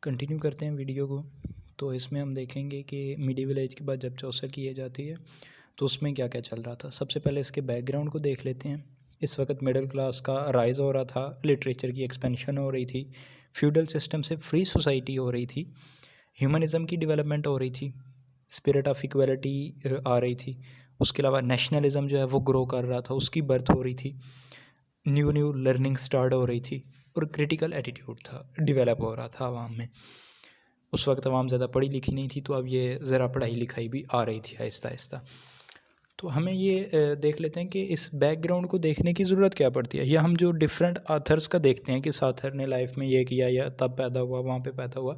Continue करते हैं video को। तो इसमें हम देखेंगे कि मिडीवल एज के बाद जब चौसर की एज आती है तो उसमें क्या क्या चल रहा था। सबसे पहले इसके बैकग्राउंड को देख लेते हैं। इस वक्त मिडिल क्लास का राइज़ हो रहा था, लिटरेचर की एक्सपेंशन हो रही थी, फ्यूडल सिस्टम से फ्री सोसाइटी हो रही थी, ह्यूमनिज़म की डेवलपमेंट हो रही थी, स्पिरिट ऑफ इक्वलिटी आ रही थी। उसके अलावा नेशनलिज़म जो है वो ग्रो कर रहा था, उसकी बर्थ हो रही थी, न्यू लर्निंग स्टार्ट हो रही थी और क्रिटिकल एटीट्यूड था, डेवलप हो रहा था आवाम में। उस वक्त आवाम ज़्यादा पढ़ी लिखी नहीं थी, तो अब ये ज़रा पढ़ाई लिखाई भी आ रही थी आहिस्ता आहिस्ता। तो हमें ये देख लेते हैं कि इस बैकग्राउंड को देखने की ज़रूरत क्या पड़ती है, या हम जो डिफरेंट आथर्स का देखते हैं कि इस आथर ने लाइफ में ये किया या तब पैदा हुआ, वहाँ पे पैदा हुआ,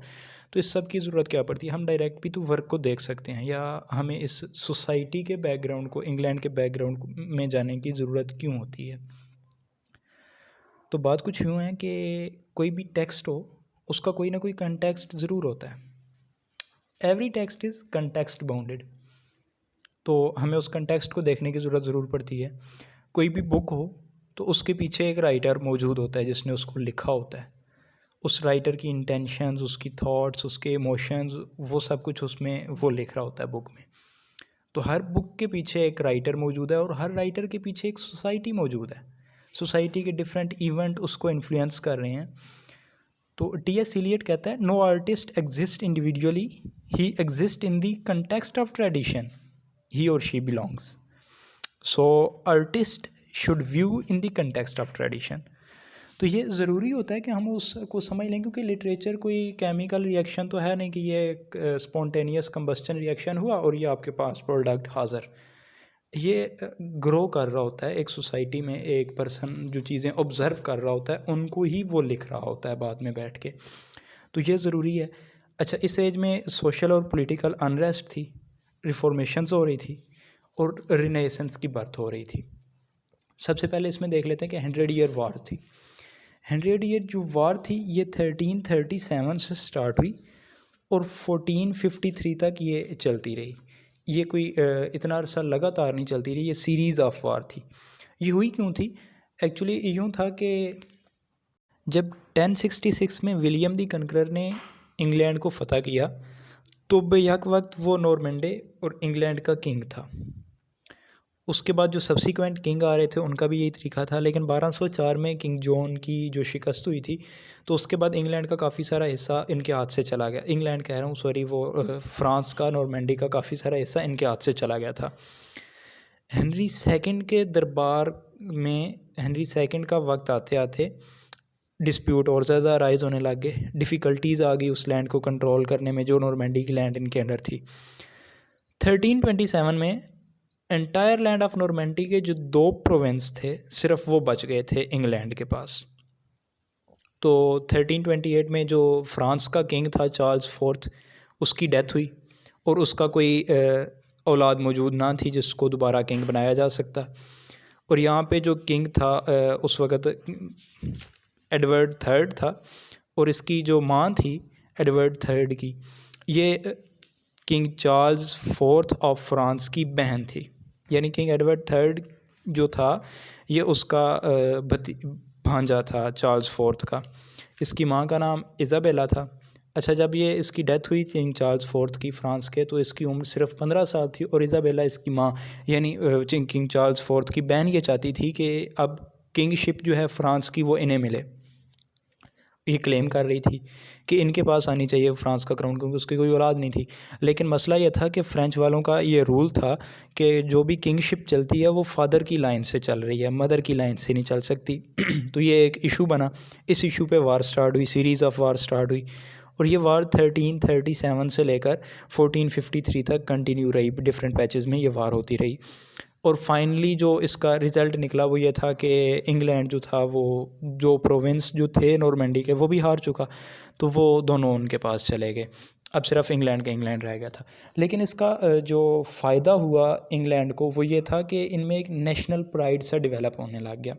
तो इस सब की ज़रूरत क्या पड़ती है। हम डायरेक्ट भी तो वर्क को देख सकते हैं, या हमें इस सोसाइटी के बैकग्राउंड को, इंग्लैंड के बैकग्राउंड में जाने की ज़रूरत क्यों होती है। तो बात कुछ यूँ है कि कोई भी टेक्स्ट हो, उसका कोई ना कोई कंटेक्स्ट ज़रूर होता है। Every text is context bounded, तो हमें उस कंटेक्स्ट को देखने की ज़रूरत ज़रूर पड़ती है। कोई भी बुक हो तो उसके पीछे एक राइटर मौजूद होता है जिसने उसको लिखा होता है। उस राइटर की इंटेंशंस, उसकी थॉट्स, उसके इमोशंस, वो सब कुछ उसमें वो लिख रहा होता है बुक में। तो हर बुक के पीछे एक राइटर मौजूद है और हर राइटर के पीछे एक सोसाइटी मौजूद है। सोसाइटी के डिफरेंट इवेंट उसको इन्फ्लुएंस कर रहे हैं। तो टी.एस. इलियट कहता है, no artist exist individually, he exist in the context of tradition he और she belongs. So artist should view in the context of tradition. तो ये ज़रूरी होता है कि हम उसको समझ लें, क्योंकि लिटरेचर कोई केमिकल रिएक्शन तो है नहीं कि ये स्पॉन्टेनियस कंबस्टन रिएक्शन हुआ और ये आपके पास प्रोडक्ट हाज़िर। ये ग्रो कर रहा होता है एक सोसाइटी में, एक पर्सन जो चीज़ें ऑब्ज़र्व कर रहा होता है उनको ही वो लिख रहा होता है बाद में बैठ के। तो ये ज़रूरी है। अच्छा, इस एज में सोशल और पॉलिटिकल अनरेस्ट थी, रिफॉर्मेशंस हो रही थी और रिनेसेंस की बर्थ हो रही थी। सबसे पहले इसमें देख लेते हैं कि 100 ईयर वॉर थी। 100 ईयर जो वॉर थी ये 1337 से स्टार्ट हुई और 1453 तक ये चलती रही। ये कोई इतना अरसा लगातार नहीं चलती रही, ये सीरीज़ ऑफ वार थी। ये हुई क्यों थी? एक्चुअली यूँ था कि जब 1066 में विलियम दी कनकरर ने इंग्लैंड को फ़तह किया तो बेयक वक्त वो नॉर्मंडे और इंग्लैंड का किंग था। उसके बाद जो सब्सिक्वेंट किंग आ रहे थे उनका भी यही तरीका था, लेकिन 1204 में किंग जॉन की जो शिकस्त हुई थी तो उसके बाद इंग्लैंड का काफ़ी सारा हिस्सा इनके हाथ से चला गया। इंग्लैंड कह रहा हूँ, सॉरी, वो फ्रांस का, नॉर्मंडी का काफ़ी सारा हिस्सा इनके हाथ से चला गया था। हेनरी सेकंड के दरबार में, हेनरी सेकंड का वक्त आते आते डिस्प्यूट और ज़्यादा राइज होने लग गए, डिफ़िकल्टीज़ आ गई उस लैंड को कंट्रोल करने में जो नॉर्मंडी की लैंड इनके अंडर थी। 1327 में एंटायर लैंड ऑफ नॉर्मंडी के जो 2 प्रोविंस थे सिर्फ वो बच गए थे इंग्लैंड के पास। तो 1328 में जो फ्रांस का किंग था चार्ल्स फोर्थ, उसकी डेथ हुई और उसका कोई औलाद मौजूद ना थी जिसको दोबारा किंग बनाया जा सकता। और यहाँ पे जो किंग था उस वक़्त एडवर्ड थर्ड था और इसकी जो माँ थी एडवर्ड थर्ड की, ये king Charles fourth of France की बहन थी। यानी किंग एडवर्ड थर्ड जो था ये उसका भांजा था चार्ल्स फोर्थ का। इसकी माँ का नाम इज़ाबेला था। अच्छा, जब ये इसकी डेथ हुई किंग चार्ल्स फोर्थ की फ्रांस के, तो इसकी उम्र सिर्फ 15 साल थी और इज़ाबेला इसकी माँ यानी किंग चार्ल्स फोर्थ की बहन ये चाहती थी कि अब किंगशिप जो है फ्रांस की वो इन्हें मिले। ये क्लेम कर रही थी कि इनके पास आनी चाहिए फ्रांस का क्राउन, क्योंकि उसकी कोई औलाद नहीं थी। लेकिन मसला ये था कि फ़्रेंच वालों का ये रूल था कि जो भी किंगशिप चलती है वो फादर की लाइन से चल रही है, मदर की लाइन से नहीं चल सकती। तो ये एक इशू बना। इस इशू पे वार स्टार्ट हुई, सीरीज़ ऑफ वार स्टार्ट हुई और ये वार 1337 से लेकर 1453 तक कंटिन्यू रही। डिफरेंट पैचेस में ये वार होती रही और फाइनली जो इसका रिज़ल्ट निकला वो ये था कि इंग्लैंड जो था, वो जो प्रोविंस जो थे नॉर्मंडी के, वो भी हार चुका, तो वो दोनों उनके पास चले गए। अब सिर्फ इंग्लैंड का इंग्लैंड रह गया था। लेकिन इसका जो फ़ायदा हुआ इंग्लैंड को वो ये था कि इनमें एक नेशनल प्राइड सा डेवलप होने लग गया।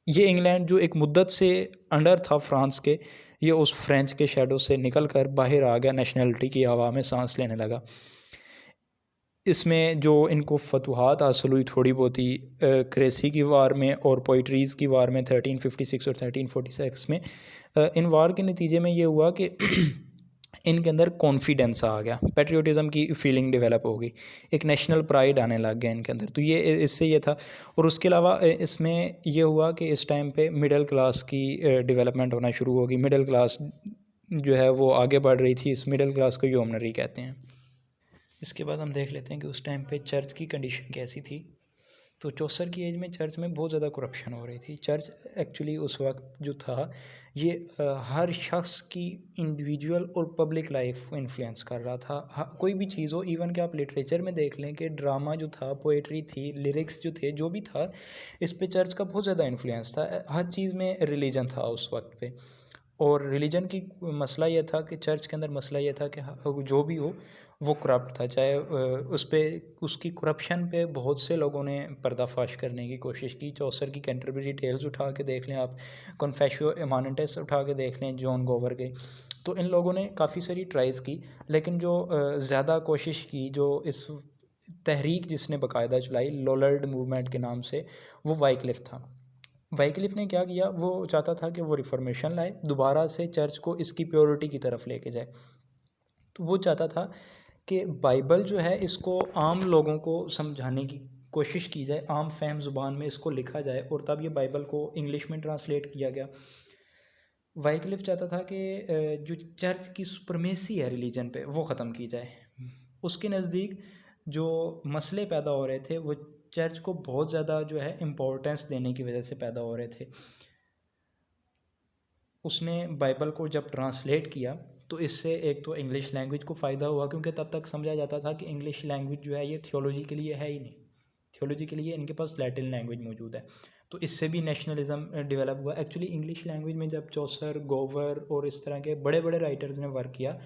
ये इंग्लैंड जो एक मुद्दत से अंडर था फ्रांस के, ये उस फ्रेंच के शेडो से निकल कर बाहर आ गया, नेशनलिटी की हवा में सांस लेने लगा। इसमें जो इनको फतूहात हासिल हुई थोड़ी बहुत ही क्रेसी की वार में और पोइट्रीज़ की वार में 1356 और 1346 में, इन वार के नतीजे में ये हुआ कि इनके अंदर कॉन्फिडेंस आ गया, पेट्रियोटिज़म की फीलिंग डेवलप हो गई, एक नेशनल प्राइड आने लग गया इनके अंदर। तो ये इससे ये था। और उसके अलावा इसमें ये हुआ कि इस टाइम पे मिडिल क्लास की डेवलपमेंट होना शुरू होगी। मिडिल क्लास जो है वो आगे बढ़ रही थी। इस मिडिल क्लास को ह्यूमनरी कहते हैं। इसके बाद हम देख लेते हैं कि उस टाइम पे चर्च की कंडीशन कैसी थी। तो चौसर की एज में चर्च में बहुत ज़्यादा करप्शन हो रही थी। चर्च एक्चुअली उस वक्त जो था ये हर शख्स की इंडिविजुअल और पब्लिक लाइफ को इन्फ्लुएंस कर रहा था। कोई भी चीज़ हो, इवन कि आप लिटरेचर में देख लें कि ड्रामा जो था, पोएट्री थी, लिरिक्स जो थे, जो भी था, इस पे चर्च का बहुत ज़्यादा इन्फ्लुएंस था। हर चीज़ में रिलीजन था उस वक्त पे। और रिलीजन की मसला ये था कि चर्च के अंदर मसला ये था कि जो भी हो वो करप्ट था। चाहे उस पर उसकी करप्शन पे बहुत से लोगों ने पर्दाफाश करने की कोशिश की। चौसर की कैंटरबरी टेल्स उठा के देख लें आप, कॉन्फेशियो इमानिटस उठा के देख लें, जॉन गोवर के। तो इन लोगों ने काफ़ी सारी ट्राइज़ की, लेकिन जो ज़्यादा कोशिश की, जो इस तहरीक जिसने बाकायदा चलाई लोलर्ड मूवमेंट के नाम से, वो वाइक्लिफ था। वाइक्लिफ ने क्या किया, वो चाहता था कि वो रिफॉर्मेशन लाए, दोबारा से चर्च को इसकी प्योरिटी की तरफ लेके जाए। तो वो चाहता था कि बाइबल जो है इसको आम लोगों को समझाने की कोशिश की जाए, आम फहम ज़ुबान में इसको लिखा जाए, और तब ये बाइबल को इंग्लिश में ट्रांसलेट किया गया। वाइक्लिफ चाहता था कि जो चर्च की सुपरमेसी है रिलीजन पे वो ख़त्म की जाए। उसके नज़दीक जो मसले पैदा हो रहे थे वो चर्च को बहुत ज़्यादा जो है इम्पोर्टेंस देने की वजह से पैदा हो रहे थे। उसने बाइबल को जब ट्रांसलेट किया तो इससे एक तो इंग्लिश लैंग्वेज को फ़ायदा हुआ, क्योंकि तब तक समझा जाता था कि इंग्लिश लैंग्वेज जो है ये थियोलॉजी के लिए है ही नहीं। थियोलॉजी के लिए इनके पास लैटिन लैंग्वेज मौजूद है। तो इससे भी नेशनलिज्म डेवलप हुआ। एक्चुअली इंग्लिश लैंग्वेज में जब चौसर, गोवर और इस तरह के बड़े बड़े राइटर्स ने वर्क किया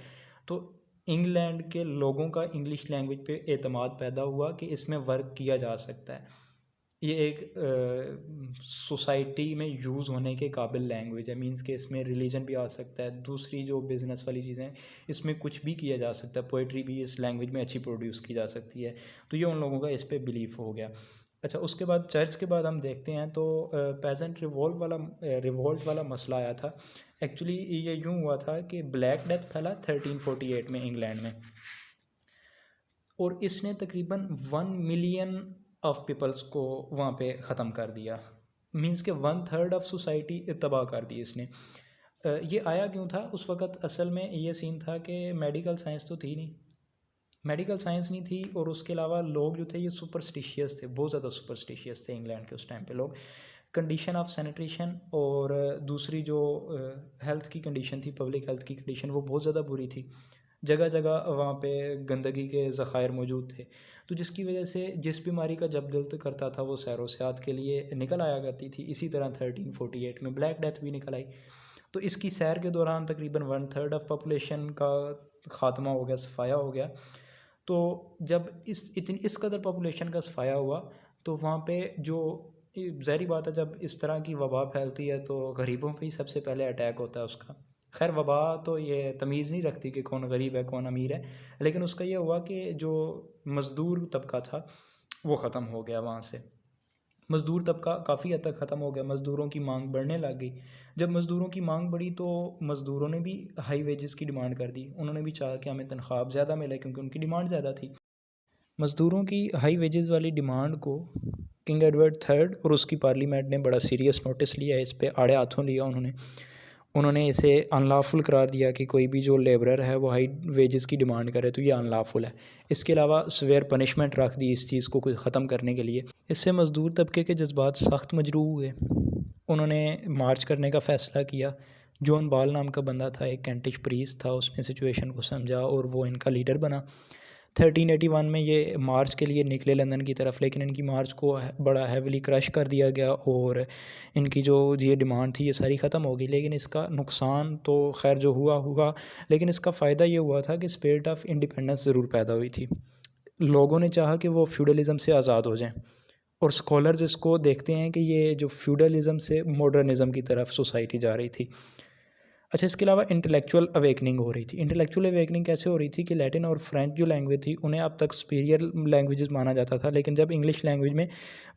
तो इंग्लैंड के लोगों का इंग्लिश लैंग्वेज पे एतमाद पैदा हुआ कि इसमें वर्क किया जा सकता है। ये एक सोसाइटी में यूज़ होने के काबिल लैंग्वेज है। मींस कि इसमें रिलीजन भी आ सकता है, दूसरी जो बिज़नेस वाली चीज़ें हैं इसमें कुछ भी किया जा सकता है, पोइट्री भी इस लैंग्वेज में अच्छी प्रोड्यूस की जा सकती है। तो ये उन लोगों का इस पर बिलीफ हो गया। अच्छा, उसके बाद चर्च के बाद हम देखते हैं तो पेजेंट रिवोल्ट वाला मसला आया था। एक्चुअली ये यूँ हुआ था कि ब्लैक डेथ फैला 1348 में इंग्लैंड में, और इसने तकरीबन 1 मिलियन ऑफ पीपल्स को वहाँ पे ख़त्म कर दिया। मींस के 1/3 ऑफ सोसाइटी तबाह कर दी इसने। ये आया क्यों था उस वक़्त? असल में ये सीन था कि मेडिकल साइंस तो थी नहीं, मेडिकल साइंस नहीं थी, और उसके अलावा लोग जो थे ये सुपरस्टिशियस थे, बहुत ज़्यादा सुपरस्टिशियस थे इंग्लैंड के उस टाइम पे लोग। कंडीशन ऑफ सैनिटेशन और दूसरी जो हेल्थ की कंडीशन थी, पब्लिक हेल्थ की कंडीशन, वो बहुत ज़्यादा बुरी थी। जगह जगह वहाँ पे गंदगी के ज़खायर मौजूद थे, तो जिसकी वजह से जिस बीमारी का जब दिल करता था वो सैर व सयाहत के लिए निकल आया करती थी। इसी तरह 1348 में ब्लैक डेथ भी निकल आई। तो इसकी सैर के दौरान तकरीबन 1/3 ऑफ पॉपुलेशन का ख़ात्मा हो गया, सफाया हो गया। तो जब इस कदर पॉपुलेशन का सफाया हुआ तो वहाँ पे जो ज़ाहिर बात है, जब इस तरह की वबा फैलती है तो गरीबों पे ही सबसे पहले अटैक होता है उसका। खैर वबा तो ये तमीज़ नहीं रखती कि कौन गरीब है कौन अमीर है, लेकिन उसका ये हुआ कि जो मज़दूर तबका था वो ख़त्म हो गया वहाँ से। मज़दूर तबका काफ़ी हद तक ख़त्म हो गया, मज़दूरों की मांग बढ़ने लग गई। जब मज़दूरों की मांग बढ़ी तो मज़दूरों ने भी हाई वेजेस की डिमांड कर दी। उन्होंने भी चाहा कि हमें तनख्वाह ज़्यादा मिले, क्योंकि उनकी डिमांड ज़्यादा थी। मज़दूरों की हाई वेजेस वाली डिमांड को किंग एडवर्ड थर्ड और उसकी पार्लियामेंट ने बड़ा सीरियस नोटिस लिया, इस पे आड़े हाथों लिया। उन्होंने इसे अनलॉफुल करार दिया कि कोई भी जो लेबरर है वो हाई वेजेस की डिमांड करे तो ये अनलॉफुल है। इसके अलावा सवेयर पनिशमेंट रख दी इस चीज़ को ख़त्म करने के लिए। इससे मज़दूर तबके के जज्बात सख्त मजरूह हुए। उन्होंने मार्च करने का फ़ैसला किया। जॉन बॉल नाम का बंदा था, एक कैंटिश प्रीस्ट था, उसने सिचुएशन को समझा और वो इनका लीडर बना। 1381 में ये मार्च के लिए निकले लंदन की तरफ, लेकिन इनकी मार्च को बड़ा हैविली क्रश कर दिया गया और इनकी जो ये डिमांड थी ये सारी ख़त्म हो गई। लेकिन इसका नुकसान तो खैर जो हुआ, लेकिन इसका फ़ायदा ये हुआ था कि स्पिरिट ऑफ इंडिपेंडेंस ज़रूर पैदा हुई थी। लोगों ने चाहा कि वो फ्यूडलिज़म से आज़ाद हो जाएं, और स्कॉलर्स इसको देखते हैं कि ये जो फ्यूडलिज़म से मॉडर्निज़म की तरफ सोसाइटी जा रही थी। अच्छा, इसके अलावा इंटेलेक्चुअल अवेकनिंग हो रही थी। इंटेलेक्चुअल अवेकनिंग कैसे हो रही थी कि लैटिन और फ्रेंच जो लैंग्वेज थी उन्हें अब तक सुपीरियर लैंग्वेजेस माना जाता था, लेकिन जब इंग्लिश लैंग्वेज में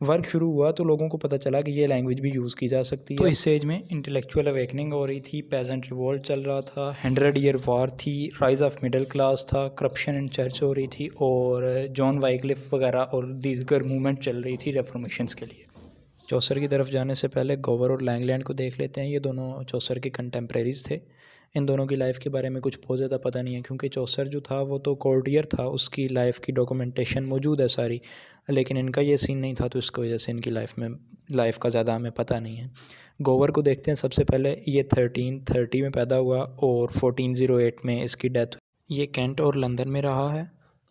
वर्क शुरू हुआ तो लोगों को पता चला कि ये लैंग्वेज भी यूज़ की जा सकती है। तो इस एज में इंटेलेक्चुअल अवेकनिंग हो रही थी, पेजेंट रिवोल्ट चल रहा था, 100 ईयर वॉर थी, राइज ऑफ मिडिल क्लास था, करप्शन इन चर्च हो रही थी, और जॉन वाइक्लिफ वगैरह और दीगर मूवमेंट चल रही थी रेफॉर्मेशंस के लिए। चौसर की तरफ जाने से पहले गोवर और लैंगलैंड को देख लेते हैं। ये दोनों चौसर के कंटेम्प्रेरीज थे। इन दोनों की लाइफ के बारे में कुछ बहुत ज़्यादा पता नहीं है, क्योंकि चौसर जो था वो तो कोर्टियर था, उसकी लाइफ की डॉक्यूमेंटेशन मौजूद है सारी, लेकिन इनका ये सीन नहीं था, तो इसकी वजह से इनकी लाइफ का ज़्यादा हमें पता नहीं है। गोवर को देखते हैं। सबसे पहले ये 1330 में पैदा हुआ और 1408 में इसकी डेथ। ये कैंट और लंदन में रहा है,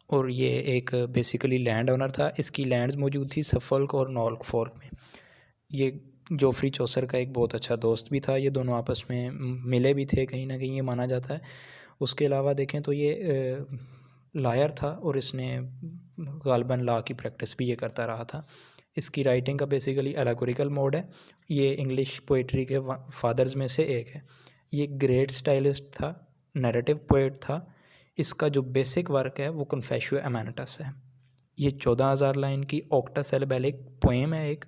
और ये एक बेसिकली लैंड ओनर था। इसकी लैंड्स मौजूद थी सफोल्क और नॉर्फोल्क में। ये जोफ्री चौसर का एक बहुत अच्छा दोस्त भी था। ये दोनों आपस में मिले भी थे कहीं ना कहीं, ये माना जाता है। उसके अलावा देखें तो ये लायर था, और इसने गालबन लॉ की प्रैक्टिस भी ये करता रहा था। इसकी राइटिंग का बेसिकली एलेगोरिकल मोड है। ये इंग्लिश पोइट्री के फादर्स में से एक है। ये ग्रेट स्टाइलिस्ट था, नैरेटिव पोइट था। इसका जो बेसिक वर्क है वो कन्फेशियो एमेनिटस है। ये 14,000 लाइन की ऑक्टासिलेबलिक पोएम है एक।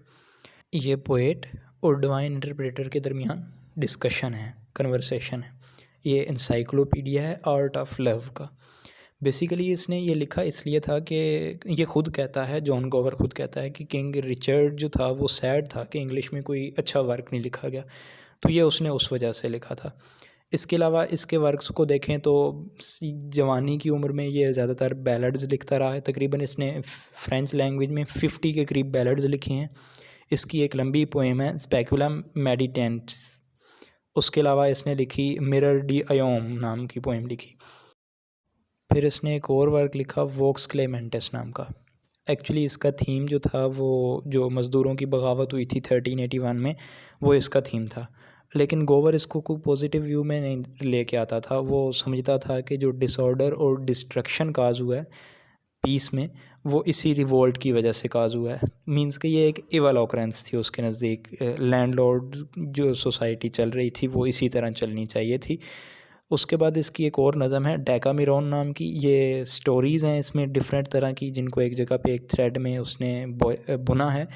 ये पोएट और डिवाइन इंटरप्रेटर के दरमियान डिस्कशन है, कन्वर्सेशन है। ये इंसाइक्लोपीडिया है आर्ट ऑफ लव का। बेसिकली इसने ये लिखा इसलिए था कि ये खुद कहता है, जॉन गोवर खुद कहता है कि किंग रिचर्ड जो था वो सैड था कि इंग्लिश में कोई अच्छा वर्क नहीं लिखा गया, तो ये उसने उस वजह से लिखा था। इसके अलावा इसके वर्क्स को देखें तो जवानी की उम्र में ये ज़्यादातर बैलड्स लिखता रहा है। तकरीबन इसने फ्रेंच लैंग्वेज में 50 के करीब बैलड्स लिखे हैं। इसकी एक लंबी पोएम है स्पेकुलम मेडिटेंट्स। उसके अलावा इसने लिखी मिरर डी अयोम नाम की पोएम लिखी। फिर इसने एक और वर्क लिखा वोक्स क्लेमेंटस नाम का। एक्चुअली इसका थीम जो था वो जो मज़दूरों की बगावत हुई थी 1381 में, वो इसका थीम था। लेकिन गोवर इसको कोई पॉजिटिव व्यू में नहीं लेके आता था। वो समझता था कि जो डिसऑर्डर और डिस्ट्रक्शन काज हुआ है पीस में, वो इसी रिवोल्ट की वजह से काज हुआ है। मींस कि ये एक इवल ऑकरेंस थी उसके नज़दीक। लैंडलॉर्ड जो सोसाइटी चल रही थी वो इसी तरह चलनी चाहिए थी। उसके बाद इसकी एक और नज़म है डेकामिरोन नाम की। ये स्टोरीज़ हैं इसमें डिफरेंट तरह की, जिनको एक जगह पे एक थ्रेड में उसने बुना है।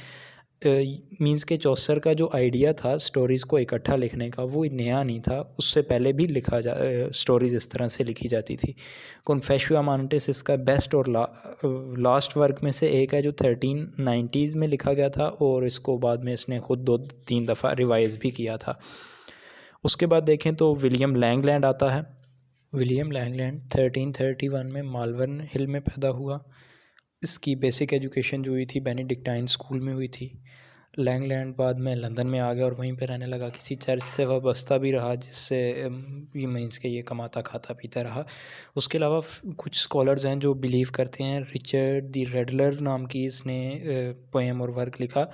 मींस के चौसर का जो आइडिया था स्टोरीज़ को इकट्ठा लिखने का, वो नया नहीं था। उससे पहले भी स्टोरीज़ इस तरह से लिखी जाती थी। कॉन्फेशियो एमानिटस इसका बेस्ट और लास्ट वर्क में से एक है, जो 1390s में लिखा गया था, और इसको बाद में इसने खुद 2-3 दफ़ा रिवाइज़ भी किया था। उसके बाद देखें तो विलियम लैंगलैंड आता है। विलियम लैंगलैंड 1331 में मालवर्न हिल में पैदा हुआ। इसकी बेसिक एजुकेशन जो हुई थी बेनेडिक्टाइन स्कूल में हुई थी। लैंगलैंड बाद में लंदन में आ गया और वहीं पर रहने लगा। किसी चर्च से वाबस्ता भी रहा, जिससे ये मीन्स के ये कमाता खाता पीता रहा। उसके अलावा कुछ स्कॉलर्स हैं जो बिलीव करते हैं। रिचर्ड दी रेडलर नाम की इसने पोएम और वर्क लिखा,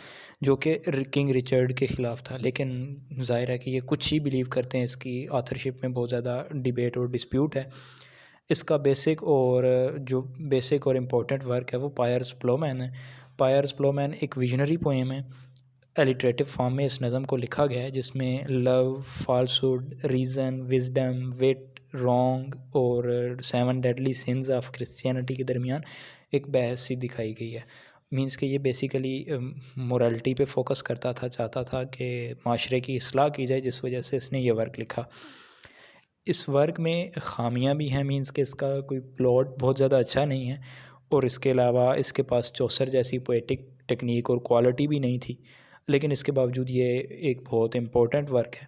जो कि किंग रिचर्ड के ख़िलाफ़ था। लेकिन ज़ाहिर है कि ये कुछ ही बिलीव करते हैं, इसकी ऑथरशिप में बहुत ज़्यादा डिबेट और डिस्प्यूट है। इसका बेसिक और इम्पोर्टेंट वर्क है वो पायर्स प्लोमैन है। पायर्स प्लोमैन एक विजनरी पोएम है। एलिटरेटिव फॉर्म में इस नज़म को लिखा गया है, जिसमें लव, फॉल्सहुड, रीज़न, विजडम, विट, रॉन्ग और 7 डेडली सिंस ऑफ क्रिश्चियनिटी के दरमियान एक बहस सी दिखाई गई है। मींस कि ये बेसिकली मोरालिटी पे फोकस करता था, चाहता था कि माशरे की इस्लाह की जाए, जिस वजह से इसने ये वर्क लिखा। इस वर्क में ख़ामियाँ भी हैं। मींस कि इसका कोई प्लॉट बहुत ज़्यादा अच्छा नहीं है, और इसके अलावा इसके पास चौसर जैसी पोएटिक टेक्निक और क्वालिटी भी नहीं थी। लेकिन इसके बावजूद ये एक बहुत इम्पोर्टेंट वर्क है।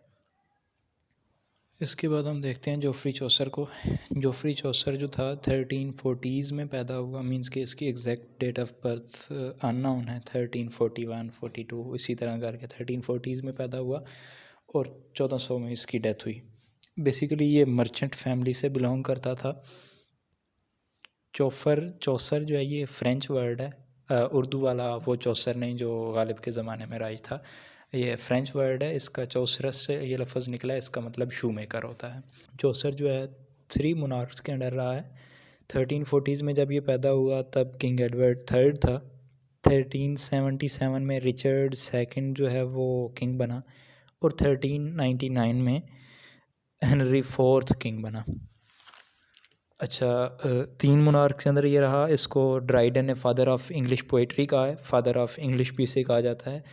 इसके बाद हम देखते हैं जोफ्री चौसर को। जोफ्री चौसर जो था 1340s में पैदा हुआ। मींस कि इसकी exact date of birth unknown है। 1341, 42 इसी तरह करके 1340s में पैदा हुआ और 1400 में इसकी डेथ हुई। बेसिकली ये मर्चेंट फैमिली से बिलोंग करता था। चौसर जो है ये फ़्रेंच वर्ड है। उर्दू वाला वो चौसर नहीं जो गालिब के ज़माने में राइज था। ये फ़्रेंच वर्ड है। इसका चौसरस से ये लफ्ज़ निकला है। इसका मतलब शू मेकर होता है। चौसर जो है 3 मोनार्क्स के अंडर रहा है। 1340s में जब ये पैदा हुआ तब किंग एडवर्ड थर्ड था। 1377 में रिचर्ड सेकंड जो है वो किंग बना, और 1399 में हेनरी फोर्थ किंग बना। अच्छा, 3 मोनार्क के अंदर ये रहा। इसको ड्राइडन ने फादर ऑफ इंग्लिश पोइट्री कहा है, फादर ऑफ इंग्लिश भी इसे कहा जाता है।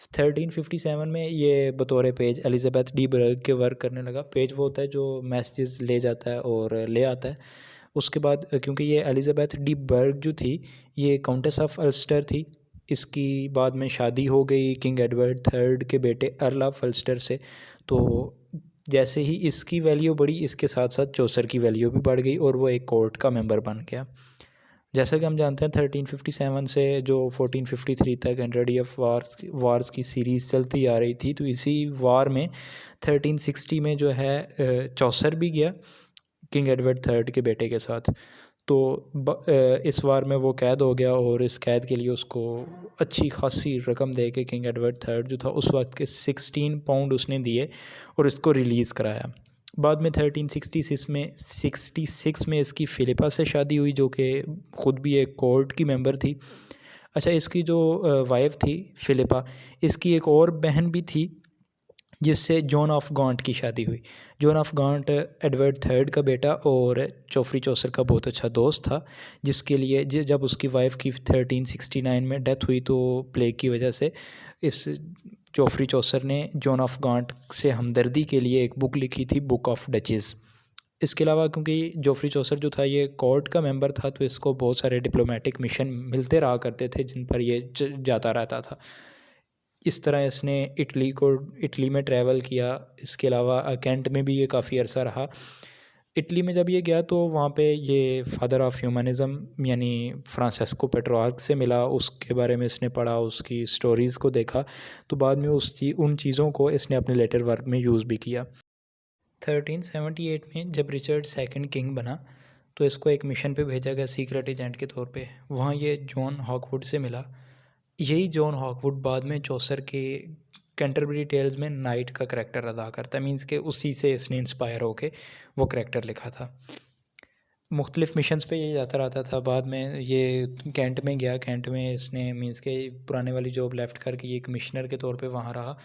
1357 में ये बतौर पेज एलिज़ाबेथ डी बर्ग के वर्क करने लगा। पेज वो होता है जो मैसेजेस ले जाता है और ले आता है। उसके बाद क्योंकि ये एलिज़ाबेथ डी बर्ग जो थी ये काउंटेस ऑफ अल्स्टर थी, इसकी बाद में शादी हो गई किंग एडवर्ड थर्ड के बेटे अर्ल ऑफ अल्स्टर से। तो जैसे ही इसकी वैल्यू बढ़ी, इसके साथ साथ चौसर की वैल्यू भी बढ़ गई और वो एक कोर्ट का मेंबर बन गया। जैसा कि हम जानते हैं 1357 से जो 1453 तक 100 ऑफ वार्स की सीरीज़ चलती आ रही थी। तो इसी वार में 1360 में जो है चौसर भी गया किंग एडवर्ड थर्ड के बेटे के साथ। तो इस वार में वो कैद हो गया और इस कैद के लिए उसको अच्छी खासी रकम दे के किंग एडवर्ड थर्ड जो था उस वक्त के 16 पाउंड उसने दिए और इसको रिलीज़ कराया। बाद में 1366 में इसकी फ़िलिपा से शादी हुई जो कि ख़ुद भी एक कोर्ट की मेंबर थी। अच्छा, इसकी जो वाइफ थी फ़िलिपा, इसकी एक और बहन भी थी जिससे जॉन ऑफ गॉन्ट की शादी हुई। जॉन ऑफ गॉन्ट एडवर्ड थर्ड का बेटा और जोफ्री चौसर का बहुत अच्छा दोस्त था, जिसके लिए जब उसकी वाइफ की 1369 में डेथ हुई तो प्लेग की वजह से इस जोफ्री चौसर ने जॉन ऑफ गॉन्ट से हमदर्दी के लिए एक बुक लिखी थी, बुक ऑफ डचेस। इसके अलावा क्योंकि जोफ्री चौसर जो था ये कोर्ट का मेंबर था तो इसको बहुत सारे डिप्लोमेटिक मिशन मिलते रहा करते थे जिन पर ये जाता रहता था। इस तरह इसने इटली में ट्रैवल किया। इसके अलावा कैंट में भी ये काफ़ी अरसा रहा। इटली में जब ये गया तो वहाँ पे ये फादर ऑफ ह्यूमनिज़म यानी फ्रांसिस्को पेट्रोआर्क से मिला, उसके बारे में इसने पढ़ा, उसकी स्टोरीज़ को देखा। तो बाद में उन चीज़ों को इसने अपने लेटर वर्क में यूज़ भी किया। 1378 में जब रिचर्ड सेकंड किंग बना तो इसको एक मिशन पे भेजा गया सीक्रेट एजेंट के तौर पे। वहाँ ये जॉन हॉकवुड से मिला। यही जॉन हॉकवुड बाद में चौसर के कैंटरबरी टेल्स में नाइट का करैक्टर अदा करता है, मींस के उसी से इसने इंस्पायर होके वो करैक्टर लिखा था। मुख्तलिफ़ मिशंस पे ये जाता रहता था। बाद में ये कैंट में गया, कैंट में इसने मींस के पुराने वाली जॉब लेफ़्ट करके ये एक मिशनर के तौर पे वहाँ रहा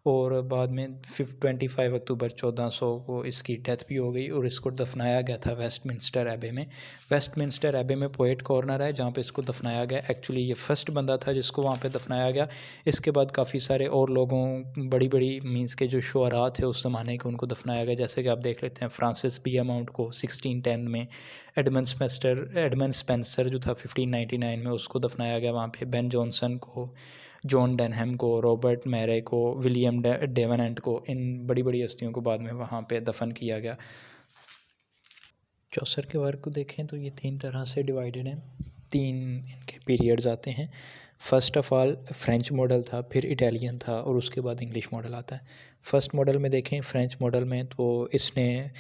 और बाद में 25 अक्टूबर 1400 को इसकी डेथ भी हो गई और इसको दफनाया गया था वेस्टमिंस्टर एबे में। वेस्टमिंस्टर एबे में पोएट कॉर्नर है जहाँ पे इसको दफनाया गया। एक्चुअली ये फर्स्ट बंदा था जिसको वहाँ पे दफनाया गया। इसके बाद काफ़ी सारे और लोगों बड़ी बड़ी मींस के जो शुअरा थे उस ज़माने के उनको दफनाया गया। जैसे कि आप देख लेते हैं फ्रांसिस पियामाउंट को 1610 में, एडमंड स्पेंसर जो था 1599 में उसको दफनाया गया वहाँ पे, बेन जॉनसन को, जॉन डेनहम को, रॉबर्ट मैरे को, विलियम डेवनेंट को, इन बड़ी बड़ी हस्तियों को बाद में वहाँ पे दफन किया गया। चौसर के वर्क को देखें तो ये 3 तरह से डिवाइडेड हैं। 3 इनके पीरियड्स आते हैं। First of all French model था, फिर इटालियन था और उसके बाद इंग्लिश मॉडल आता है। फ़र्स्ट मॉडल में देखें, फ्रेंच मॉडल में तो इसने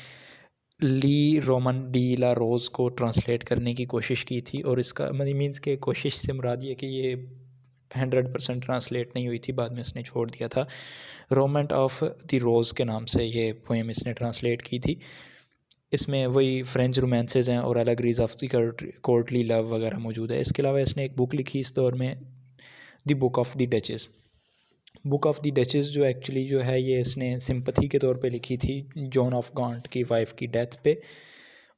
ली रोमन डी ला रोज़ को ट्रांसलेट करने की कोशिश की थी और इसका मीन्स के कोशिश से मुराद ये कि ये 100% ट्रांसलेट नहीं हुई थी, बाद में इसने छोड़ दिया था। रोमेंट ऑफ द रोज़ के नाम से ये पोएम इसने ट्रांसलेट की थी। इसमें वही फ्रेंच रोमांसेस हैं और allegories of the courtly love वगैरह मौजूद है। इसके अलावा इसने एक बुक लिखी इस दौर में, the book of the duchess. Book of the duchess जो एक्चुअली जो है ये इसने सिंपथी के तौर पे लिखी थी जॉन ऑफ गॉन्ट की वाइफ की डेथ पे,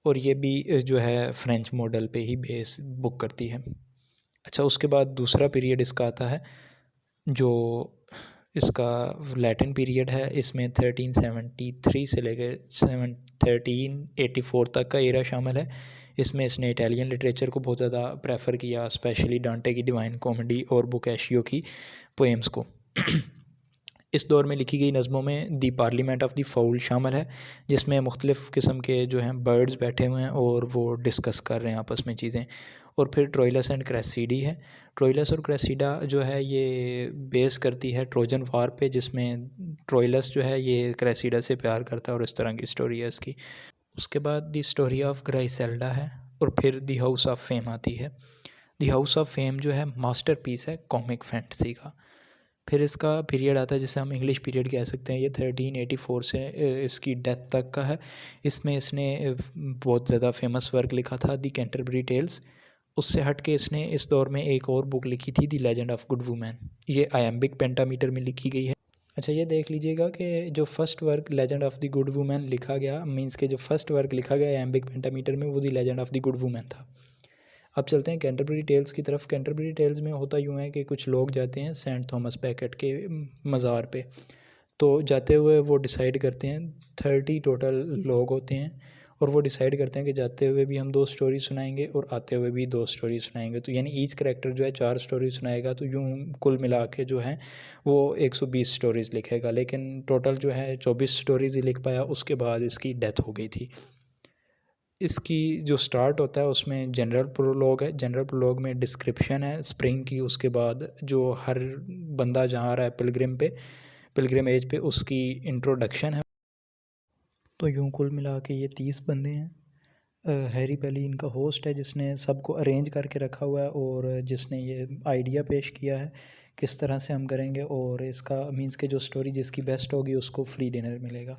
और ये भी जो है फ्रेंच मॉडल पे ही बेस बुक करती है। अच्छा, उसके बाद दूसरा पीरियड इसका आता है जो इसका लैटिन पीरियड है। इसमें 1373 से लेकर 1384 तक का एरा शामिल है। इसमें इसने इटालियन लिटरेचर को बहुत ज़्यादा प्रेफर किया, स्पेशली डांटे की डिवाइन कॉमेडी और बोकाशियो की पोएम्स को। इस दौर में लिखी गई नज़मों में दी पार्लियामेंट ऑफ दी फाउल शामिल है, जिसमें मुख्तलिफ़ किस्म के जो हैं बर्ड्स बैठे हुए हैं और वो डिस्कस कर रहे हैं आपस में चीज़ें। और फिर ट्रोइलस एंड क्रेसिडी है। ट्रोइलस और क्रेसिडा जो है ये बेस करती है ट्रोजन वार पे, जिसमें ट्रोइलस जो है ये क्रेसिडा से प्यार करता है और इस तरह की स्टोरी है इसकी। उसके बाद दी स्टोरी ऑफ ग्राइसेल्डा है और फिर दी हाउस ऑफ फेम आती है। दी हाउस ऑफ फेम जो है मास्टरपीस है कॉमिक फैंटेसी का। फिर इसका पीरियड आता है जिसे हम इंग्लिश पीरियड कह सकते हैं। ये 1384 से इसकी डेथ तक का है। इसमें इसने बहुत ज़्यादा फेमस वर्क लिखा था दी कैंटरबरी टेल्स। उससे हट के इसने इस दौर में एक और बुक लिखी थी दी लेजेंड ऑफ गुड वुमेन। ये आयम्बिक पेंटामीटर में लिखी गई है। अच्छा, ये देख लीजिएगा कि जो first work legend of the good woman लिखा गया, मींस के जो फर्स्ट वर्क लिखा गया एम्बिक पेंटामीटर में, वो the legend of the good woman था। अब चलते हैं कैंटरबरी टेल्स की तरफ। कैंटरबरी टेल्स में होता यूँ है कि कुछ लोग जाते हैं सेंट थॉमस बैकेट के मज़ार पे। तो जाते हुए वो डिसाइड करते हैं, 30 टोटल लोग होते हैं, और वो डिसाइड करते हैं कि जाते हुए भी हम 2 स्टोरी सुनाएंगे और आते हुए भी 2 स्टोरी सुनाएंगे। तो यानी ईच कैरेक्टर जो है 4 स्टोरी सुनाएगा, तो यूँ कुल मिला के जो है वो 120 स्टोरीज़ लिखेगा। लेकिन टोटल जो है 24 स्टोरीज़ ही लिख पाया, उसके बाद इसकी डेथ हो गई थी। इसकी जो स्टार्ट होता है उसमें जनरल प्रोलॉग है। जनरल प्रोलॉग में डिस्क्रिप्शन है स्प्रिंग की, उसके बाद जो हर बंदा जहाँ आ रहा है पिलग्रिम एज पे, उसकी इंट्रोडक्शन है। तो यूँ कुल मिला के ये 30 बंदे हैं। हैरी बेली इनका होस्ट है, जिसने सबको अरेंज करके रखा हुआ है और जिसने ये आइडिया पेश किया है किस तरह से हम करेंगे, और इसका मींस के जो स्टोरी जिसकी बेस्ट होगी उसको फ्री डिनर मिलेगा।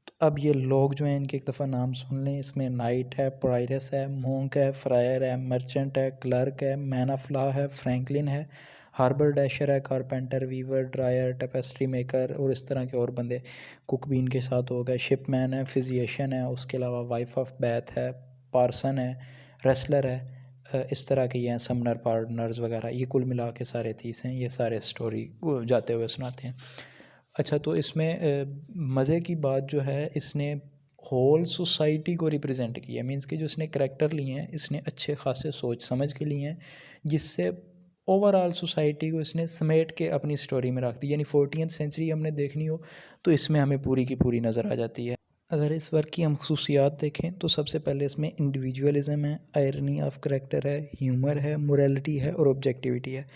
तो अब ये लोग जो हैं इनके एक दफ़ा नाम सुन लें। इसमें नाइट है, प्रायरस है, मोंक है, फ्रायर है, मर्चेंट है, क्लर्क है, मैन ऑफ लॉ है, फ्रैंकलिन है, हार्बर डैशर है, कारपेंटर, वीवर, ड्रायर, टपेस्ट्री मेकर और इस तरह के और बंदे। कुक भी इनके साथ हो गए, शिपमैन है, फिजिशियन है, उसके अलावा वाइफ ऑफ बैथ है, पार्सन है, रेसलर है, इस तरह के ये हैं, समनर, पार्टनर्स वगैरह। ये कुल मिला के सारे 30 हैं। ये सारे स्टोरी जाते हुए सुनाते हैं। अच्छा, तो इसमें मज़े की बात जो है, इसने होल सोसाइटी को रिप्रेजेंट किया। मींस कि जो इसने करैक्टर लिए हैं, इसने अच्छे खासे सोच समझ के लिए हैं, जिससे ओवरऑल सोसाइटी को इसने समेट के अपनी स्टोरी में रख दी। यानी 14वीं सेंचुरी हमने देखनी हो तो इसमें हमें पूरी की पूरी नज़र आ जाती है। अगर इस वर्क की हम खसूसियात देखें तो सबसे पहले इसमें इंडिविजुअलिज़म है, आयरनी ऑफ करैक्टर है, ह्यूमर है, मोरालिटी है और ऑब्जेक्टिविटी है।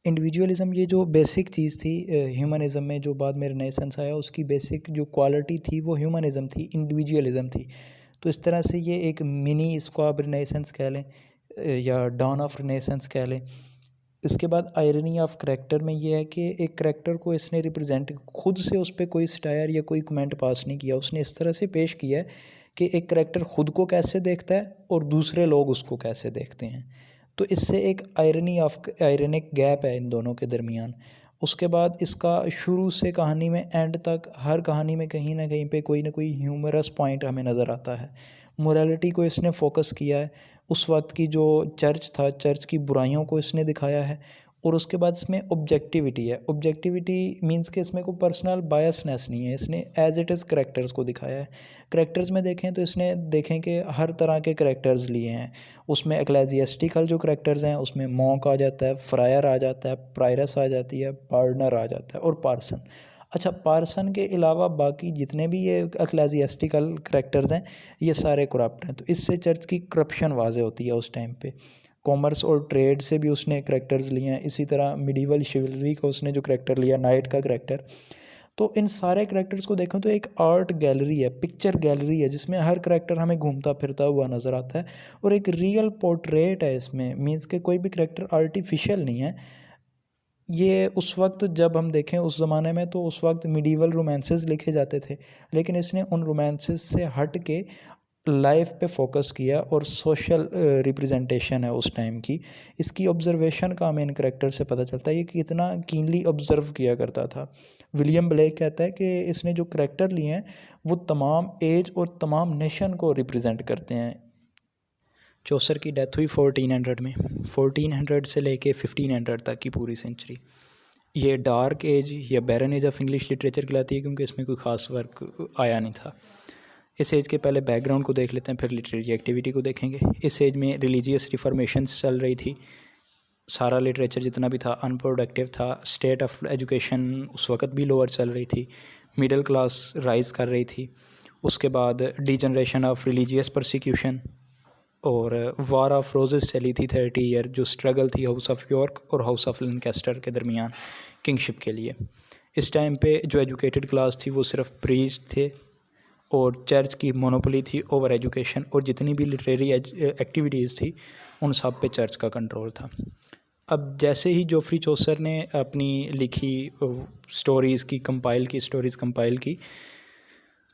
इंडिविजुअलिज़म ये जो बेसिक चीज़ थी ह्यूमनिज़म में, जो बाद में रेनेसेंस आया, उसकी बेसिक जो क्वालिटी थी वो ह्यूमनिज़म थी, इंडिविजुअलिज़म थी। तो इस तरह से ये एक मिनी, इसको आप रेनेसेंस कह लें या डॉन ऑफ रेनेसेंस कह लें। इसके बाद आयरनी ऑफ करैक्टर में ये है कि एक करैक्टर को इसने रिप्रेजेंट, खुद से उस पर कोई स्टायर या कोई कमेंट पास नहीं किया। उसने इस तरह से पेश किया है कि एक करैक्टर खुद को कैसे देखता है और दूसरे लोग उसको कैसे देखते हैं। तो इससे एक आयरनिक गैप है इन दोनों के दरमियान। उसके बाद इसका शुरू से कहानी में एंड तक, हर कहानी में कहीं ना कहीं पे कोई ना कोई ह्यूमरस पॉइंट हमें नज़र आता है। मोरालिटी को इसने फोकस किया है। उस वक्त की जो चर्च था, चर्च की बुराइयों को इसने दिखाया है। और उसके बाद इसमें ऑब्जेक्टिविटी है। ऑब्जेक्टिविटी मींस कि इसमें कोई पर्सनल बायसनेस नहीं है, इसने एज इट इज़ करैक्टर्स को दिखाया है। करैक्टर्स में देखें तो इसने देखें कि हर तरह के करैक्टर्स लिए हैं। उसमें एक्लेसियास्टिकल जो करैक्टर्स हैं उसमें मॉन्क आ जाता है, फ्रायर आ जाता है, प्रायरस आ जाती है, पार्डनर आ जाता है और पार्सन। अच्छा, पार्सन के अलावा बाकी जितने भी ये एक्लेसियास्टिकल करैक्टर्स हैं ये सारे करप्ट हैं। तो इससे चर्च की करप्शन वाज़े होती है उस टाइम पे। कॉमर्स और ट्रेड से भी उसने करैक्टर्स लिए हैं। इसी तरह मिडीवल शिवलरी का उसने जो करैक्टर लिया, नाइट का करैक्टर। तो इन सारे करैक्टर्स को देखें तो एक आर्ट गैलरी है, पिक्चर गैलरी है, जिसमें हर करैक्टर हमें घूमता फिरता हुआ नज़र आता है और एक रियल पोर्ट्रेट है इसमें। मीन्स के कोई भी करैक्टर आर्टिफिशियल नहीं है। ये उस वक्त जब हम देखें उस ज़माने में, तो उस वक्त मिडीवल रोमांसेस लिखे जाते थे, लेकिन इसने उन रोमांसेस से हट के लाइफ पे फोकस किया और सोशल रिप्रेजेंटेशन है उस टाइम की। इसकी ऑब्जर्वेशन का हमें इन करैक्टर से पता चलता है, ये कितना कीनली ऑब्ज़र्व किया करता था। विलियम ब्लेक कहता है कि इसने जो करैक्टर लिए हैं वो तमाम एज और तमाम नेशन को रिप्रेजेंट करते हैं। चौसर की डेथ हुई 1400 में। 1400 से लेके 1500 तक की पूरी सेंचुरी ये डार्क एज या बैरन एज ऑफ इंग्लिश लिटरेचर कहलाती है, क्योंकि इसमें कोई ख़ास वर्क आया नहीं था। इस एज के पहले बैकग्राउंड को देख लेते हैं, फिर लिटरेरी एक्टिविटी को देखेंगे। इस एज में रिलीजियस रिफॉर्मेशंस चल रही थी। सारा लिटरेचर जितना भी था अनप्रोडक्टिव था। स्टेट ऑफ एजुकेशन उस वक्त भी लोअर चल रही थी। मिडिल क्लास राइज़ कर रही थी। उसके बाद डीजनरेशन ऑफ रिलीजियस परसिक्यूशन और वार ऑफ रोजेस चली थी 30 ईयर, जो स्ट्रगल थी हाउस ऑफ यॉर्क और हाउस ऑफ लैंकेस्टर के दरमियान किंगशिप के लिए। इस टाइम पे जो एजुकेटेड क्लास थी वो सिर्फ प्रीस्ट थे और चर्च की मोनोपोली थी ओवर एजुकेशन, और जितनी भी लिटरेरी एक्टिविटीज़ थी उन सब पे चर्च का कंट्रोल था। अब जैसे ही जोफ्री चौसर ने अपनी लिखी स्टोरीज़ कंपाइल की,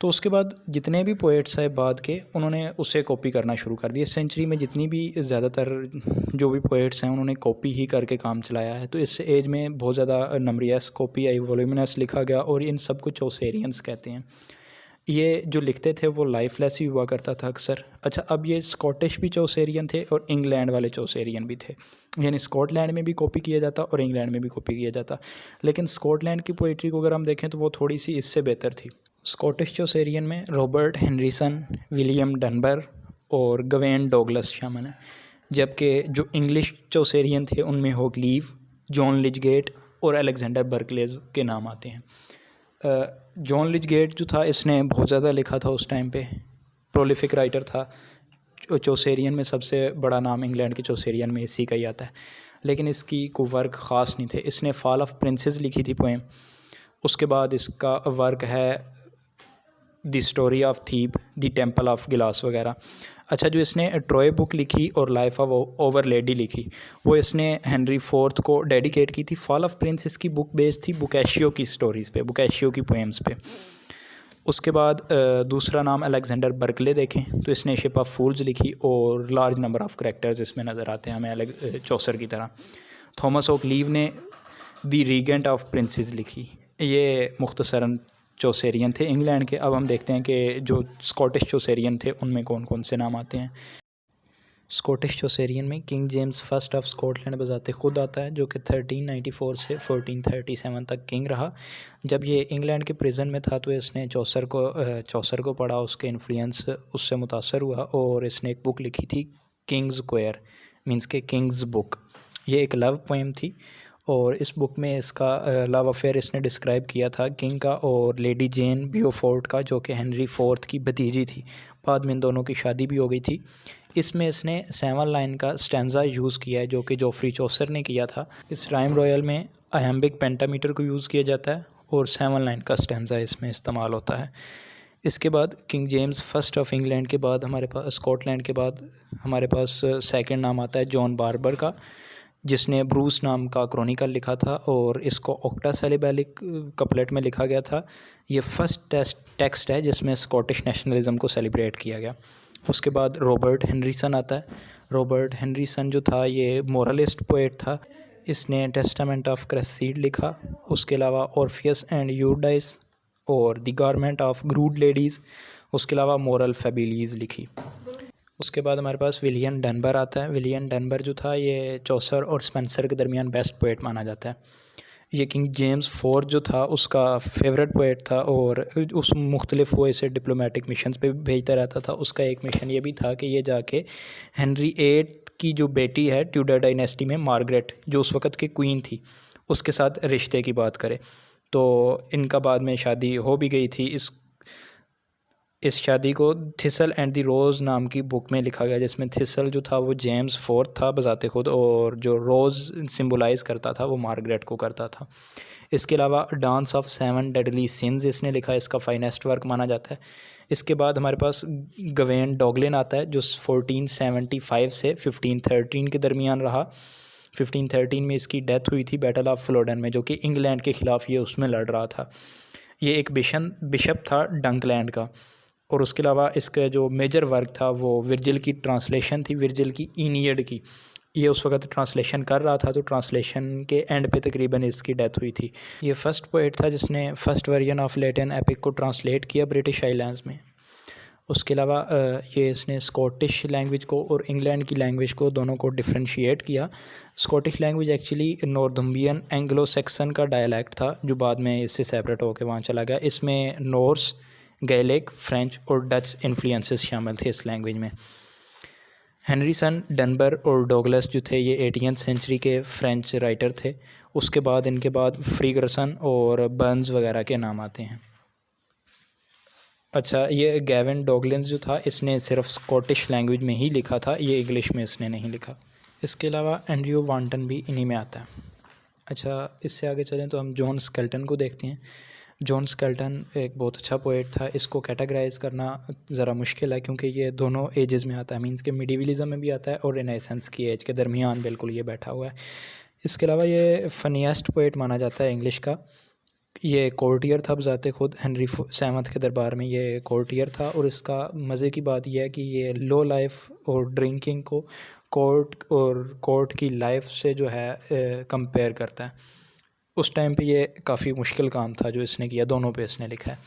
तो उसके बाद जितने भी पोएट्स हैं बाद के, उन्होंने उसे कॉपी करना शुरू कर दिया। इस सेंचुरी में जितनी भी ज़्यादातर जो भी पोएट्स हैं उन्होंने कॉपी ही करके काम चलाया है। तो इस एज में बहुत ज़्यादा नंबरियस कॉपी आई, वॉल्यूमिनस लिखा गया, और इन सब को चौसेरियंस कहते हैं। ये जो लिखते थे वो लाइफलेस ही हुआ करता था अक्सर। अच्छा, अब ये स्कॉटिश भी चौसेरियन थे और इंग्लैंड वाले चौसेरियन भी थे, यानी स्कॉटलैंड में भी कॉपी किया जाता और इंग्लैंड में भी कॉपी किया जाता। लेकिन स्कॉटलैंड की पोइट्री को अगर हम देखें तो वो थोड़ी सी इससे बेहतर थी। स्कॉटिश चौसेरियन में रॉबर्ट हेनरिसन, विलियम डनबर और गवेन डॉगलस शामिल हैं, जबकि जो इंग्लिश चौसेरियन थे उनमें हॉकलीफ, जॉन लिचगेट और अलेक्जेंडर बर्कलेज के नाम आते हैं। जॉन लिचगेट जो था इसने बहुत ज़्यादा लिखा था उस टाइम पे, प्रोलिफिक राइटर था। चौसेरियन में सबसे बड़ा नाम इंग्लैंड के चौसेरियन में इसी का ही आता है, लेकिन इसकी कोई वर्क ख़ास नहीं थे। इसने फॉल ऑफ प्रिंसेस लिखी थी पोएम। उसके बाद इसका वर्क है the story of Thebes, the temple of glass वगैरह। अच्छा, जो इसने ट्रॉय बुक लिखी और लाइफ ऑफ ओवर लेडी लिखी, वो इसने हेनरी फोर्थ को डेडिकेट की थी। फॉल ऑफ प्रिंसेस की बुक बेस्ड थी बुकैशियो की स्टोरीज़ पे, बुकैशियो की पोएम्स पे। उसके बाद दूसरा नाम अलेक्जेंडर बर्कले देखें तो इसने शिप ऑफ फूल्स लिखी और लार्ज नंबर ऑफ़ करैक्टर्स इसमें नज़र आते हैं हमें चौसर की तरह। थॉमस ऑकलीव ने द रीगेंट ऑफ प्रिंसेस लिखी। ये मुख्तसरन चौसेरियन थे इंग्लैंड के। अब हम देखते हैं कि जो स्कॉटिश चौसेरियन थे उनमें कौन कौन से नाम आते हैं। स्कॉटिश चौसेरियन में king James first of Scotland बजाते खुद आता है, जो कि 1394 से 1437 तक किंग रहा। जब ये इंग्लैंड के प्रिजन में था तो इसने चौसर को पढ़ा, उसके इन्फ्लुएंस उससे मुतासर हुआ और इसने एक बुक लिखी थी किंग्स क्वेयर, मींस के किंग्स बुक। ये एक लव पोएम थी और इस बुक में इसका लव अफेयर इसने डिस्क्राइब किया था किंग का और लेडी जेन बियोफोर्ट का, जो कि हेनरी फोर्थ की भतीजी थी। बाद में इन दोनों की शादी भी हो गई थी। इसमें इसने 7 लाइन का स्टैंजा यूज़ किया है, जो कि जोफ्री चौसर ने किया था। इस राइम रॉयल में आयम्बिक पेंटामीटर को यूज़ किया जाता है और 7 लाइन का स्टैंजा इसमें इस्तेमाल होता है। इसके बाद king James first of England के बाद हमारे पास स्कॉटलैंड के बाद हमारे पास सेकंड नाम आता है जॉन बार्बर का, जिसने ब्रूस नाम का क्रॉनिकल लिखा था और इसको ऑक्टासिलेबलिक कपलेट में लिखा गया था। ये फर्स्ट टेक्स्ट है जिसमें स्कॉटिश नेशनलिज्म को सेलिब्रेट किया गया। उसके बाद रॉबर्ट हेनरिसन आता है। रॉबर्ट हेनरिसन जो था ये मोरलिस्ट पोएट था। इसने टेस्टामेंट ऑफ क्रेसीड लिखा। उसके अलावा ऑर्फियस एंड यूरिडाइस और द गारमेंट ऑफ ग्रूड लेडीज़, उसके अलावा मोरल फैबिलीज़ लिखी। उसके बाद हमारे पास विलियम डनबर आता है। विलियम डनबर जो था ये चौसर और स्पेंसर के दरमियान बेस्ट पोएट माना जाता है। ये किंग जेम्स फोर्थ जो था उसका फेवरेट पोएट था और उस मुख्तलिफ वो इसे डिप्लोमेटिक मिशंस पे भेजता रहता था। उसका एक मिशन ये भी था कि ये जाके हेनरी 8 की जो बेटी है ट्यूडर डायनेस्टी में, मार्गरेट, जो उस वक़्त की क्वीन थी, उसके साथ रिश्ते की बात करे। तो इनका बाद में शादी हो भी गई थी। इस शादी को थिसल एंड द रोज़ नाम की बुक में लिखा गया, जिसमें थिसल जो था वो जेम्स फोर्थ था बजाते खुद और जो रोज़ सिंबलाइज़ करता था वो मार्गरेट को करता था। इसके अलावा डांस ऑफ 7 डेडली सिंस इसने लिखा, इसका फाइनेस्ट वर्क माना जाता है। इसके बाद हमारे पास गवेन डॉगलिन आता है जो 1475 से 1513 के दरमियान रहा। 1513 में इसकी डेथ हुई थी बैटल ऑफ फ्लोडन में, जो कि इंग्लैंड के ख़िलाफ़ ये उसमें लड़ रहा था। ये एक बिशप था डंकलैंड का। और उसके अलावा इसका जो मेजर वर्क था वो विर्जिल की ट्रांसलेशन थी, विर्जिल की इनियड की। ये उस वक्त ट्रांसलेशन कर रहा था तो ट्रांसलेशन के एंड पे तकरीबन इसकी डेथ हुई थी। ये फर्स्ट पोएट था जिसने first version of Latin epic को ट्रांसलेट किया ब्रिटिश आइलैंड्स में। उसके अलावा ये इसने स्कॉटिश लैंग्वेज को और इंग्लैंड की लैंग्वेज को दोनों को डिफ्रेंशिएट किया। Scottish language actually Northumbrian Anglo Saxon का डायलैक्ट था जो बाद में इससे सेपरेट होकर वहाँ चला गया। इसमें नॉर्स, गैलिक, फ्रेंच और डच इन्फ्लुएंसेस शामिल थे इस लैंग्वेज में। हेनरिसन, डनबर और डॉगलस जो थे ये 18th सेंचुरी के फ्रेंच राइटर थे। उसके बाद इनके बाद फ्रीगरसन और बर्न्स वगैरह के नाम आते हैं। अच्छा, ये गैविन डॉगलिन जो था इसने सिर्फ स्कॉटिश लैंग्वेज में ही लिखा था, ये इंग्लिश में इसने नहीं लिखा। इसके अलावा एंड्रयू वांटन भी इन्हीं में आता है। अच्छा, इससे आगे चलें तो हम जॉन स्केल्टन को देखते हैं। जॉन स्केल्टन एक बहुत अच्छा पोएट था। इसको कैटेगराइज़ करना ज़रा मुश्किल है क्योंकि ये दोनों एजेस में आता है, मींस के मिडिवलिज़म में भी आता है और रेनेसेंस की एज के दरमियान बिल्कुल ये बैठा हुआ है। इसके अलावा ये फनीएस्ट पोएट माना जाता है इंग्लिश का। ये कोर्टियर था बज़ाते ख़ुद हेनरी सेवंथ के दरबार में ये कोर्टियर था। और इसका मज़े की बात यह है कि ये लो लाइफ और ड्रिंकिंग को कोर्ट की लाइफ से जो है कंपेयर करता है। उस टाइम पे ये काफ़ी मुश्किल काम था जो इसने किया, दोनों पे इसने लिखा है।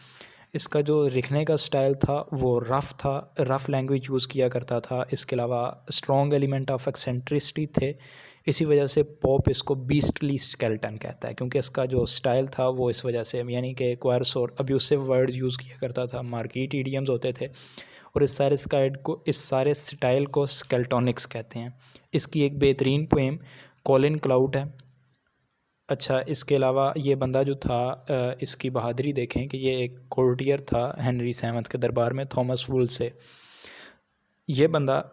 इसका जो लिखने का स्टाइल था वो रफ़ था, रफ़ लैंग्वेज यूज़ किया करता था। इसके अलावा स्ट्रॉन्ग एलिमेंट ऑफ एक्सेंट्रिसिटी थे। इसी वजह से पॉप इसको बीस्टली स्केलेटन कहता है, क्योंकि इसका जो स्टाइल था वो इस वजह से, यानी कि क्वार्स और अब्यूसिव वर्ड्स यूज़ किया करता था, मार्केट इडियम्स होते थे। और इस सारे स्टाइल को स्केल्टोनिक्स कहते हैं। इसकी एक बेहतरीन पोएम कॉलिन क्लाउड है। अच्छा, इसके अलावा ये बंदा जो था, इसकी बहादुरी देखें कि ये एक कोर्टियर था हेनरी सेवंथ के दरबार में थॉमस वुल से। ये बंदा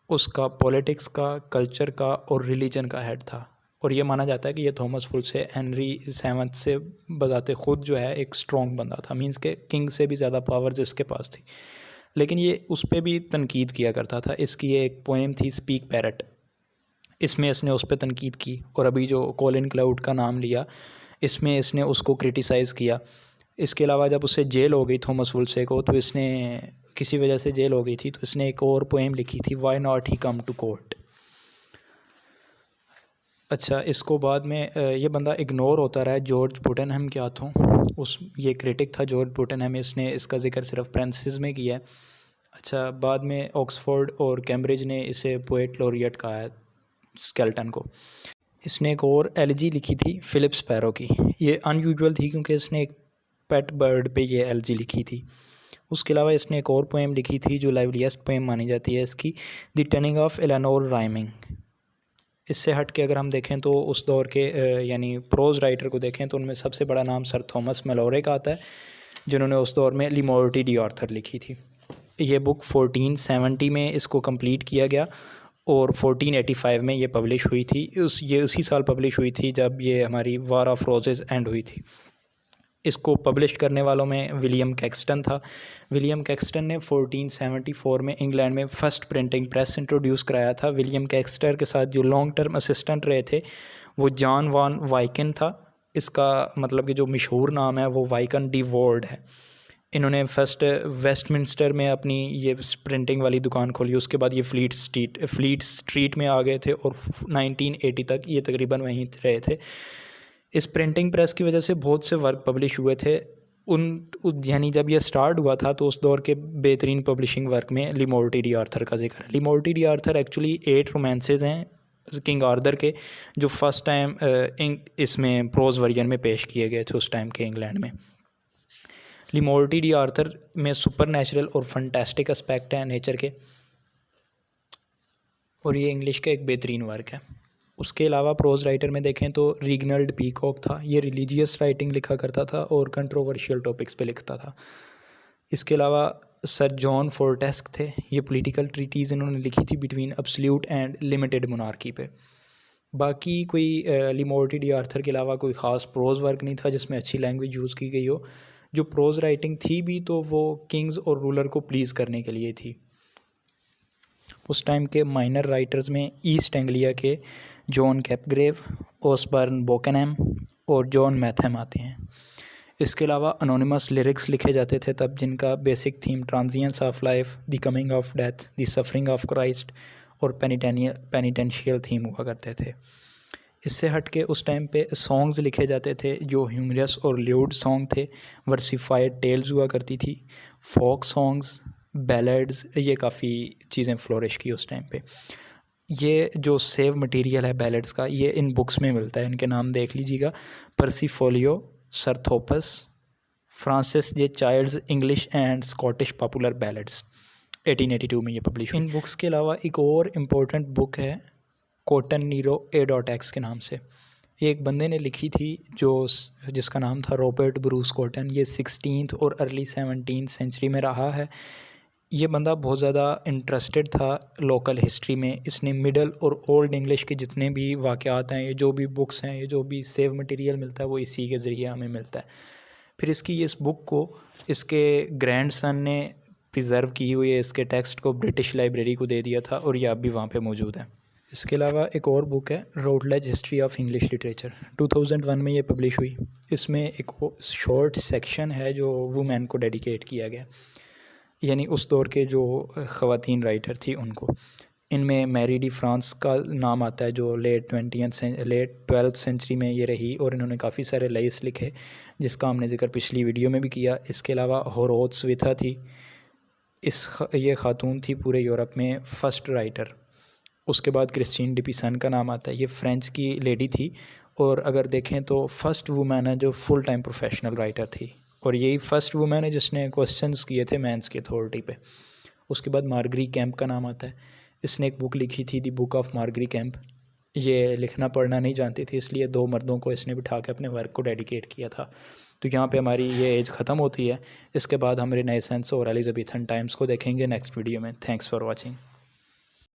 उसका पॉलिटिक्स का, कल्चर का और रिलीजन का हेड था। और ये माना जाता है कि ये थॉमस वुल से हेनरी सेवंथ से बजाते ख़ुद जो है एक स्ट्रॉन्ग बंदा था, मींस के किंग से भी ज़्यादा पावर्स इसके पास थी। लेकिन ये उस पर भी तनकीद किया करता था। इसकी ये एक पोएम थी स्पीक पैरट, इसमें इसने उस पर तनकीद की। और अभी जो कॉलिन क्लाउड का नाम लिया, इसमें इसने उसको क्रिटिसाइज़ किया। इसके अलावा जब उससे जेल हो गई थॉमस वुल्से को, तो इसने किसी वजह से जेल हो गई थी, तो इसने एक और पोएम लिखी थी, why not he come to court. अच्छा, इसको बाद में ये बंदा इग्नोर होता रहा, जॉर्ज पुटनहम के हाथों। ये क्रिटिक था जॉर्ज पुटनहम, इसने इसका जिक्र सिर्फ पेरेंथेसिस में किया है। अच्छा, बाद में ऑक्सफोर्ड और कैम्ब्रिज ने इसे पोएट लॉरिएट कहा है स्केल्टन को। इसने एक और एलिजी लिखी थी फिलिप स्पैरो की। ये अनयूजुअल थी क्योंकि इसने एक पेट बर्ड पे ये एलिजी लिखी थी। उसके अलावा इसने एक और पोएम लिखी थी जो लाइवलीस्ट पोएम मानी जाती है इसकी, the turning of Eleanor rhyming. इससे हट के अगर हम देखें तो उस दौर के यानी प्रोज राइटर को देखें तो उनमें सबसे बड़ा नाम सर थॉमस मैलोरे का आता है, जिन्होंने उस दौर में लिमोर्टी डी आर्थर लिखी थी। ये बुक 1470 में इसको कंप्लीट किया गया और 1485 में ये पब्लिश हुई थी। ये उसी साल पब्लिश हुई थी जब ये हमारी वार ऑफ रोजेज़ एंड हुई थी। इसको पब्लिश करने वालों में विलियम कैक्सटन था। विलियम कैक्सटन ने 1474 में इंग्लैंड में फ़र्स्ट प्रिंटिंग प्रेस इंट्रोड्यूस कराया था। विलियम कैक्सटर के साथ जो लॉन्ग टर्म असिस्टेंट रहे थे वो जॉन वॉन वाइकन था। इसका मतलब कि जो मशहूर नाम है वो वाइकन डी वॉर्ड है। इन्होंने फर्स्ट वेस्टमिंस्टर में अपनी ये प्रिंटिंग वाली दुकान खोली। उसके बाद ये फ्लीट स्ट्रीट में आ गए थे और 1980 तक ये तकरीबन वहीं रहे थे। इस प्रिंटिंग प्रेस की वजह से बहुत से वर्क पब्लिश हुए थे। यानी जब ये स्टार्ट हुआ था तो उस दौर के बेहतरीन पब्लिशिंग वर्क में लिमोर्टी डी आर्थर का जिक्र है। लिमोर्टी डी आर्थर एक्चुअली 8 रोमांसेस हैं किंग आर्थर के, जो फर्स्ट टाइम इसमें प्रोज वर्जन में पेश किए गए थे उस टाइम के इंग्लैंड में। लिमोर्टी डी आर्थर में सुपर नेचुरल और फंटेस्टिक एस्पेक्ट हैं नेचर के, और ये इंग्लिश का एक बेहतरीन वर्क है। उसके अलावा प्रोज राइटर में देखें तो रिग्नल्ड पीकॉक था। ये रिलीजियस राइटिंग लिखा करता था और कंट्रोवर्शियल टॉपिक्स पे लिखता था। इसके अलावा सर जॉन फोर्टेस्क थे। ये पॉलिटिकल ट्रीटीज़ इन्होंने लिखी थी between absolute and limited monarchy पे। बाकी कोई लिमोर्टी डी आर्थर के अलावा कोई ख़ास प्रोज वर्क नहीं था जिसमें अच्छी लैंग्वेज यूज़ की गई हो। जो प्रोज राइटिंग थी भी तो वो किंग्स और रूलर को प्लीज़ करने के लिए थी। उस टाइम के माइनर राइटर्स में ईस्ट एंग्लिया के जॉन कैपग्रेव, ओसबर्न बोकेनहम और जॉन मैथम आते हैं। इसके अलावा अनोनिमस लिरिक्स लिखे जाते थे तब, जिनका basic theme transience of life, the coming of death, the suffering of Christ और पेनिटेंशियल थीम हुआ करते थे। इससे हट के उस टाइम पे सॉन्ग्स लिखे जाते थे जो ह्यूमरस और ल्यूड सॉन्ग थे। वर्सिफाइड टेल्स हुआ करती थी, फोक सॉन्ग्स, बैलेड्स, ये काफ़ी चीज़ें फ्लोरिश की उस टाइम पे। ये जो सेव मटेरियल है बैलेड्स का, ये इन बुक्स में मिलता है। इनके नाम देख लीजिएगा, पर्सीफोलियो, सरथोपस, Francis J Child's English and Scottish popular ballads, 1882 में ये पब्लिश हुई। इन बुक्स के अलावा एक और इम्पोर्टेंट बुक है कॉटन नीरो A.X के नाम से। ये एक बंदे ने लिखी थी जिसका नाम था रॉबर्ट ब्रूस कॉटन। ये 16th और अर्ली 17th सेंचुरी में रहा है। ये बंदा बहुत ज़्यादा इंटरेस्टेड था लोकल हिस्ट्री में। इसने मिडल और ओल्ड इंग्लिश के जितने भी वाक़यात हैं, ये जो भी बुक्स हैं, ये जो भी सेव मटेरियल मिलता है वो इसी के ज़रिए हमें मिलता है। फिर इस बुक को इसके ग्रैंडसन ने प्रिजर्व की हुई है, इसके टेक्स्ट को ब्रिटिश लाइब्रेरी को दे दिया था और ये अब भी वहाँ पे मौजूद है। इसके अलावा एक और बुक है रोटलेज हिस्ट्री ऑफ इंग्लिश लिटरेचर, 2001 में ये पब्लिश हुई। इसमें एक शॉर्ट सेक्शन है जो वुमेन को डेडिकेट किया गया, यानी उस दौर के जो ख़वातीन राइटर थी उनको। इनमें मैरी डी फ्रांस का नाम आता है जो लेट 12th सेंचुरी में ये रही, और इन्होंने काफ़ी सारे लेस लिखे जिसका हमने जिक्र पिछली वीडियो में भी किया। इसके अलावा होरोत्स विथा थी, ये ख़ातून थी पूरे यूरोप में फ़र्स्ट राइटर। उसके बाद क्रिस्टीन डिपिसन का नाम आता है, ये फ़्रेंच की लेडी थी, और अगर देखें तो फ़र्स्ट वुमेन है जो फुल टाइम प्रोफेशनल राइटर थी, और यही फ़र्स्ट वुमेन है जिसने क्वेश्चंस किए थे मेंस की अथॉरिटी पे। उसके बाद मार्गरी कैंप का नाम आता है, इसने एक बुक लिखी थी दी बुक ऑफ मार्गरी कैंप। ये लिखना पढ़ना नहीं जानती थी, इसलिए 2 मर्दों को इसने बिठा के अपने वर्क को डेडिकेट किया था। तो यहाँ पे हमारी ये एज ख़त्म होती है। इसके बाद हम रेनेसांस और एलिज़ाबेथन टाइम्स को देखेंगे नेक्स्ट वीडियो में। Thanks for watching.